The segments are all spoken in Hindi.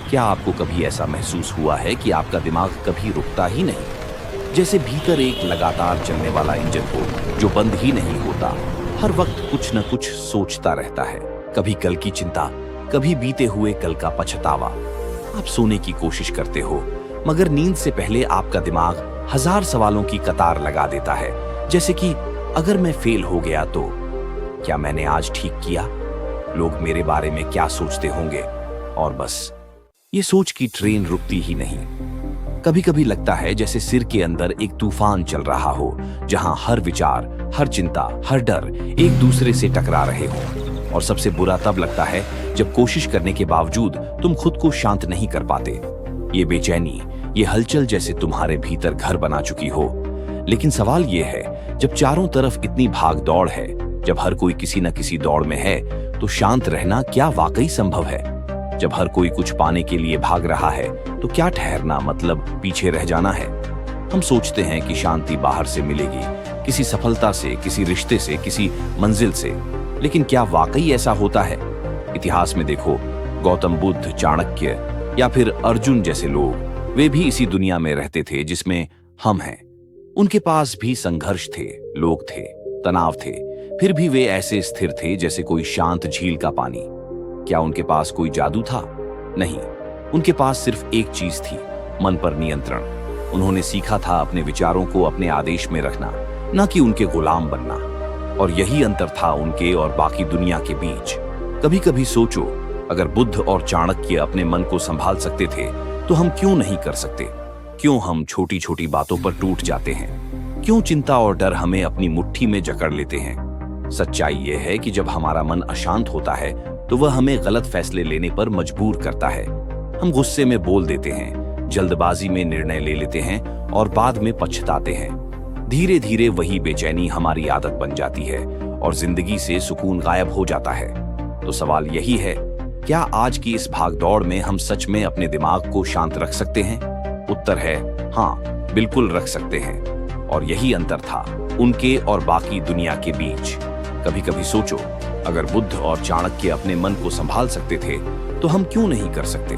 क्या आपको कभी ऐसा महसूस हुआ है कि आपका दिमाग कभी रुकता ही नहीं, जैसे भीतर एक लगातार चलने वाला इंजन हो जो बंद ही नहीं होता, हर वक्त कुछ न कुछ सोचता रहता है। कभी कल की चिंता, कभी बीते हुए कल का पछतावा। आप सोने की कोशिश करते हो, मगर नींद से पहले आपका दिमाग हजार सवालों की कतार लगा देता है, जैसे कि अगर मैं फेल हो गया तो, क्या मैंने आज ठीक किया, लोग मेरे बारे में क्या सोचते होंगे। और बस ये सोच की ट्रेन रुकती ही नहीं। कभी कभी लगता है जैसे सिर के अंदर एक तूफान चल रहा हो, जहां हर विचार, हर चिंता, हर डर एक दूसरे से टकरा रहे हो। और सबसे बुरा तब लगता है जब कोशिश करने के बावजूद तुम खुद को शांत नहीं कर पाते। ये बेचैनी, ये हलचल जैसे तुम्हारे भीतर घर बना चुकी हो। लेकिन सवाल ये है, जब चारों तरफ इतनी भाग दौड़ है, जब हर कोई किसी न किसी दौड़ में है, तो शांत रहना क्या वाकई संभव है? जब हर कोई कुछ पाने के लिए भाग रहा है, तो क्या ठहरना मतलब पीछे रह जाना है? हम सोचते हैं कि शांति बाहर से मिलेगी, किसी सफलता से, किसी रिश्ते से, किसी मंजिल से। लेकिन क्या वाकई ऐसा होता है? इतिहास में देखो, गौतम बुद्ध, चाणक्य या फिर अर्जुन जैसे लोग, वे भी इसी दुनिया में रहते थे जिसमें हम हैं। उनके पास भी संघर्ष थे, लोग थे, तनाव थे, फिर भी वे ऐसे स्थिर थे जैसे कोई शांत झील का पानी। क्या उनके पास कोई जादू था? नहीं, उनके पास सिर्फ एक चीज थी, मन पर नियंत्रण। उन्होंने सीखा था अपने विचारों को अपने आदेश में रखना, न कि उनके गुलाम बनना। और यही अंतर था उनके और बाकी दुनिया के बीच। कभी कभी सोचो, अगर बुद्ध और चाणक्य अपने मन को संभाल सकते थे, तो हम क्यों नहीं कर सकते? क्यों हम छोटी छोटी बातों पर टूट जाते हैं? क्यों चिंता और डर हमें अपनी मुट्ठी में जकड़ लेते हैं? सच्चाई यह है कि जब हमारा मन अशांत होता है, तो वह हमें गलत फैसले लेने पर मजबूर करता है। हम गुस्से में बोल देते हैं, जल्दबाजी में निर्णय ले लेते हैं और बाद में पछताते हैं। धीरे धीरे वही बेचैनी हमारी आदत बन जाती है और जिंदगी से सुकून गायब हो जाता है। तो सवाल यही है, क्या आज की इस भागदौड़ में हम सच में अपने दिमाग को शांत रख सकते हैं? उत्तर है हाँ, बिल्कुल रख सकते हैं। और यही अंतर था उनके और बाकी दुनिया के बीच। कभी कभी सोचो, अगर बुद्ध और चाणक्य अपने मन को संभाल सकते थे, तो हम क्यों नहीं कर सकते?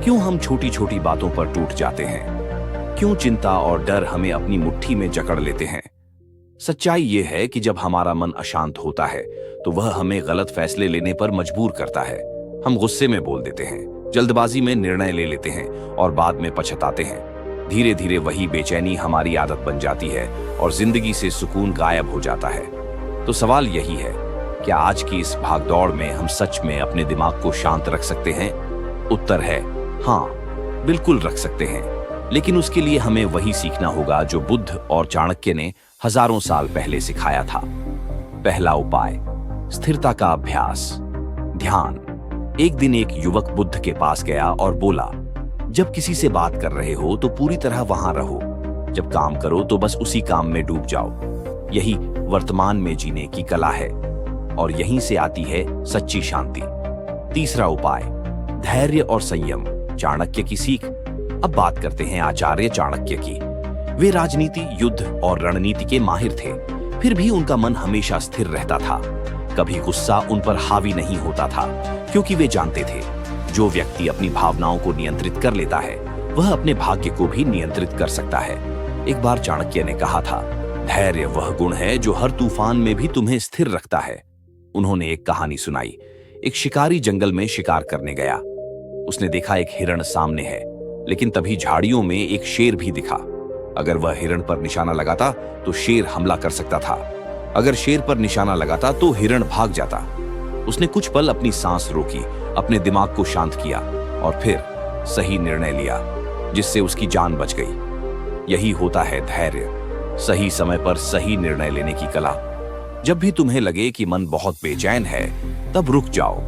क्यों हम छोटी छोटी बातों पर टूट जाते हैं? क्यों चिंता और डर हमें अपनी मुट्ठी में जकड़ लेते हैं? सच्चाई ये है कि जब हमारा मन अशांत होता है, तो वह हमें गलत फैसले लेने पर मजबूर करता है। हम गुस्से में बोल देते हैं, जल्दबाजी में निर्णय ले लेते हैं और बाद में पछताते हैं। धीरे धीरे वही बेचैनी हमारी आदत बन जाती है और जिंदगी से सुकून गायब हो जाता है। तो सवाल यही है, क्या आज की इस भागदौड़ में हम सच में अपने दिमाग को शांत रख सकते हैं? उत्तर है हाँ, बिल्कुल रख सकते हैं। लेकिन उसके लिए हमें वही सीखना होगा जो बुद्ध और चाणक्य ने हजारों साल पहले सिखाया था। पहला उपाय, स्थिरता का अभ्यास, ध्यान। एक दिन एक युवक बुद्ध के पास गया और बोला, जब किसी से बात कर रहे हो तो पूरी तरह वहां रहो, जब काम करो तो बस उसी काम में डूब जाओ। यही वर्तमान में जीने की कला है और यहीं से आती है सच्ची शांति। तीसरा उपाय, धैर्य और संयम, चाणक्य की सीख। अब बात करते हैं आचार्य चाणक्य की। वे राजनीति, युद्ध और रणनीति के माहिर थे, फिर भी उनका मन हमेशा स्थिर रहता था। कभी गुस्सा उन पर हावी नहीं होता था, क्योंकि वे जानते थे, जो व्यक्ति अपनी भावनाओं को नियंत्रित कर लेता है, वह अपने भाग्य को भी नियंत्रित कर सकता है। एक बार चाणक्य ने कहा था, धैर्य वह गुण है जो हर तूफान में भी तुम्हें स्थिर रखता है। उन्होंने एक कहानी सुनाई। एक शिकारी जंगल में शिकार करने गया। उसने देखा एक हिरण सामने है, लेकिन तभी झाड़ियों में एक शेर भी दिखा। अगर वह हिरण पर निशाना लगाता तो शेर हमला कर सकता था। अगर शेर पर निशाना लगाता तो हिरण भाग जाता। उसने कुछ पल अपनी सांस रोकी, अपने दिमाग को शांत किया और फिर सही निर्णय लिया, जिससे उसकी जान बच गई। यही होता है धैर्य, सही समय पर सही निर्णय लेने की कला। जब भी तुम्हें लगे कि मन बहुत बेचैन है, तब रुक जाओ।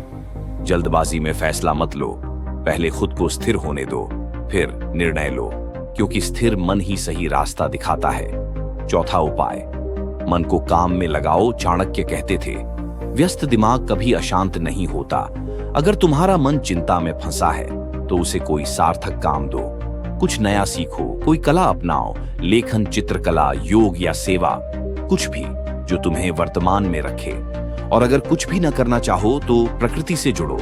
जल्दबाजी में फैसला मत लो, पहले खुद को स्थिर होने दो, फिर निर्णय लो, क्योंकि स्थिर मन ही सही रास्ता दिखाता है। चौथा उपाय, मन को काम में लगाओ। चाणक्य कहते थे, व्यस्त दिमाग कभी अशांत नहीं होता। अगर तुम्हारा मन चिंता में फंसा है, तो उसे कोई सार्थक काम दो, कुछ नया सीखो, कोई कला अपनाओ, लेखन, चित्रकला, योग या सेवा, कुछ भी जो तुम्हें वर्तमान में रखे। और अगर कुछ भी न करना चाहो तो प्रकृति से जुड़ो,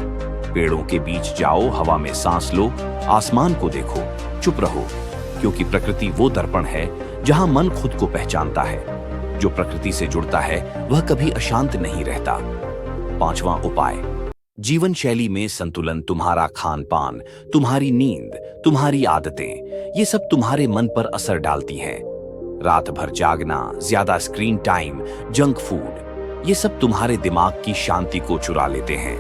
पेड़ों के बीच जाओ, हवा में सांस लो, आसमान को देखो, चुप रहो, क्योंकि प्रकृति वो दर्पण है जहां मन खुद को पहचानता है। जो प्रकृति से जुड़ता है वह कभी अशांत नहीं रहता। 5वां उपाय, जीवन शैली में संतुलन। तुम्हारा खान पान, तुम्हारी नींद, तुम्हारी आदतें, ये सब तुम्हारे मन पर असर डालती हैं। रात भर जागना, ज्यादा स्क्रीन टाइम, जंक फूड, ये सब तुम्हारे दिमाग की शांति को चुरा लेते हैं।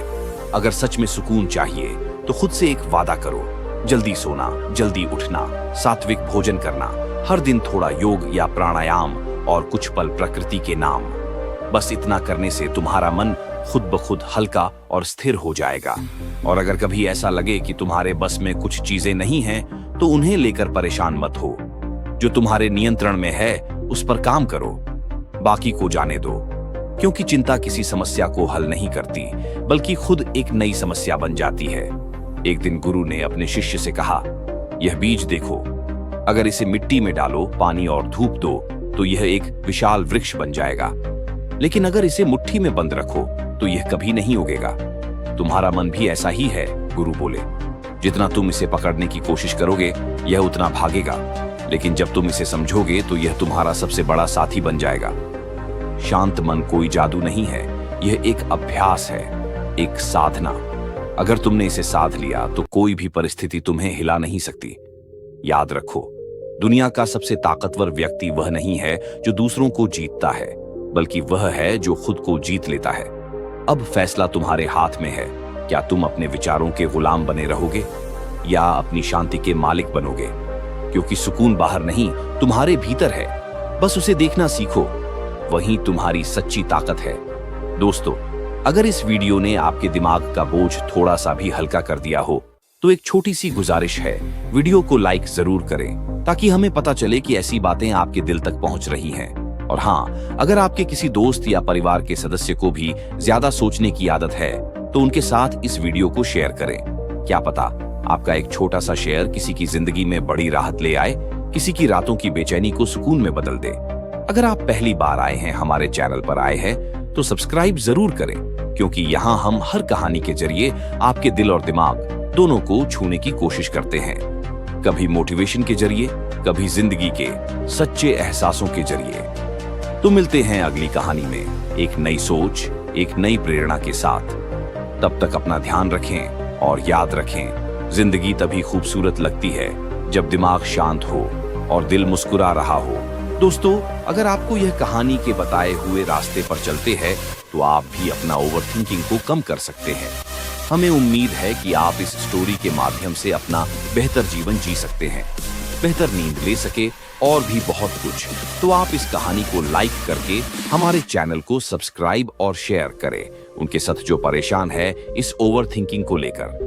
अगर सच में सुकून चाहिए तो खुद से एक वादा करो, जल्दी सोना, जल्दी उठना, सात्विक भोजन करना, हर दिन थोड़ा योग या प्राणायाम और कुछ पल प्रकृति के नाम। बस इतना करने से तुम्हारा मन खुद ब खुद हल्का और स्थिर हो जाएगा। और अगर कभी ऐसा लगे कि तुम्हारे बस में कुछ चीजें नहीं हैं, तो उन्हें लेकर परेशान मत हो। जो तुम्हारे नियंत्रण में है उस पर काम करो, बाकी को जाने दो, क्योंकि चिंता किसी समस्या को हल नहीं करती, बल्कि खुद एक नई समस्या बन जाती है। एक दिन गुरु ने अपने शिष्य से कहा, यह बीज देखो, अगर इसे मिट्टी में डालो, पानी और धूप दो, तो यह एक विशाल वृक्ष बन जाएगा। लेकिन अगर इसे मुट्ठी में बंद रखो तो यह कभी नहीं उगेगा। तुम्हारा मन भी ऐसा ही है, गुरु बोले। जितना तुम इसे पकड़ने की कोशिश करोगे, यह उतना भागेगा, लेकिन जब तुम इसे समझोगे तो यह तुम्हारा सबसे बड़ा साथी बन जाएगा। शांत मन कोई जादू नहीं है, यह एक अभ्यास है, एक साधना। अगर तुमने इसे साध लिया तो कोई भी परिस्थिति तुम्हें हिला नहीं सकती। याद रखो, दुनिया का सबसे ताकतवर व्यक्ति वह नहीं है जो दूसरों को जीतता है, बल्कि वह है जो खुद को जीत लेता है। अब फैसला तुम्हारे हाथ में है। क्या तुम अपने विचारों के गुलाम बने रहोगे या अपनी शांति के मालिक बनोगे? क्योंकि सुकून बाहर नहीं, तुम्हारे भीतर है। बस उसे देखना सीखो, वही तुम्हारी सच्ची ताकत है। दोस्तों, अगर इस वीडियो ने आपके दिमाग का बोझ थोड़ा सा भी हल्का कर दिया हो, तो एक छोटी सी गुजारिश है, वीडियो को लाइक जरूर करें, ताकि हमें पता चले कि ऐसी बातें आपके दिल तक पहुंच रही हैं। और हाँ, अगर आपके किसी दोस्त या परिवार के सदस्य को भी ज्यादा सोचने की आदत है, तो उनके साथ इस वीडियो को शेयर करें। क्या पता आपका एक छोटा सा शेयर किसी की जिंदगी में बड़ी राहत ले आए, किसी की रातों की बेचैनी को सुकून में बदल दे। अगर आप पहली बार आए हैं, हमारे चैनल पर आए हैं, तो सब्सक्राइब जरूर करें, क्योंकि यहाँ हम हर कहानी के जरिए आपके दिल और दिमाग दोनों को छूने की कोशिश करते हैं। कभी मोटिवेशन के जरिए, कभी जिंदगी के सच्चे एहसासों के जरिए। तो मिलते हैं अगली कहानी में एक नई सोच, एक नई प्रेरणा के साथ। तब तक अपना ध्यान रखें और याद रखें, जिंदगी तभी खूबसूरत लगती है जब दिमाग शांत हो और दिल मुस्कुरा रहा हो। दोस्तों, अगर आपको यह कहानी के बताए हुए रास्ते पर चलते हैं, तो आप भी अपना ओवरथिंकिंग को कम कर सकते हैं। हमें उम्मीद है कि आप इस स्टोरी के माध्यम से अपना बेहतर जीवन जी सकते हैं, बेहतर नींद ले सके और भी बहुत कुछ। तो आप इस कहानी को लाइक करके हमारे चैनल को सब्सक्राइब और शेयर करें उनके साथ जो परेशान है इस ओवरथिंकिंग को लेकर।